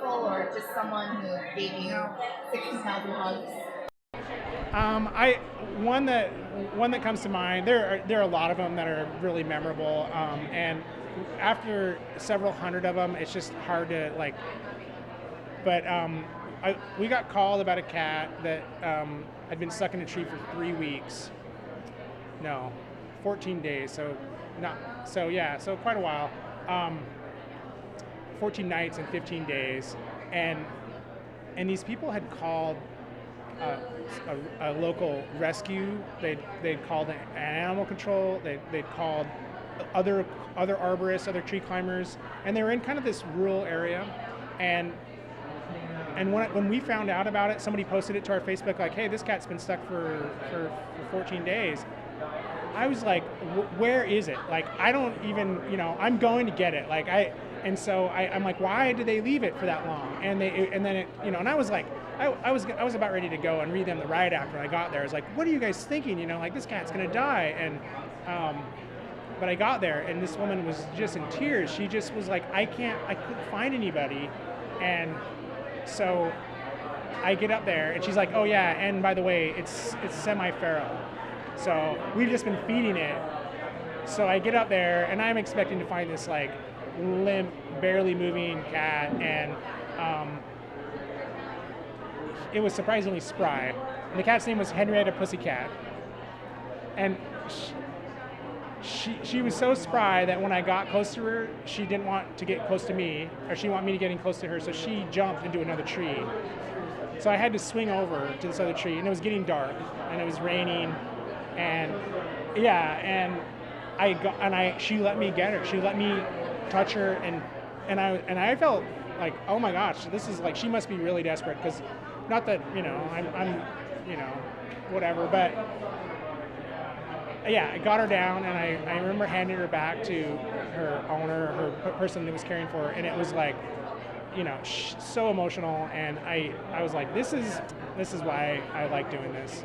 or just someone who gave you 60,000 hugs? I one that one that comes to mind. There are a lot of them that are really memorable, and after several hundred of them, it's just hard to like. But we got called about a cat that had been stuck in a tree for 3 weeks. No, 14 days. So not so yeah. So quite a while. Um, 14 nights and 15 days, and these people had called uh, a local rescue. They'd called an animal control. They'd called other arborists, other tree climbers, and they were in kind of this rural area. And when we found out about it, somebody posted it to our Facebook like, "Hey, this cat's been stuck for 14 days." I was like, "Where is it? Like, I don't even, I'm going to get it." And so I'm like, "Why did they leave it for that long?" And then it, and I was like, I was about ready to go and read them the riot act when I got there. I was like, "What are you guys thinking? Like this cat's gonna die." And but I got there, and this woman was just in tears. She just was like, I couldn't find anybody, and so I get up there, and she's like, "Oh yeah, and by the way, it's semi-feral, so we've just been feeding it." So I get up there, and I'm expecting to find this like limp, barely moving cat, and it was surprisingly spry. And the cat's name was Henrietta Pussycat, and she was so spry that when I got close to her, she didn't want to get close to me, or she wanted me to get in close to her, so she jumped into another tree. So I had to swing over to this other tree, and it was getting dark, and it was raining, and yeah, she let me get her. She let me touch her, and I felt like, oh my gosh, this is like, she must be really desperate, because not that I'm whatever, but yeah, I got her down, and I remember handing her back to her owner, her person that was caring for her, and it was like, so emotional, and I was like, this is why I like doing this.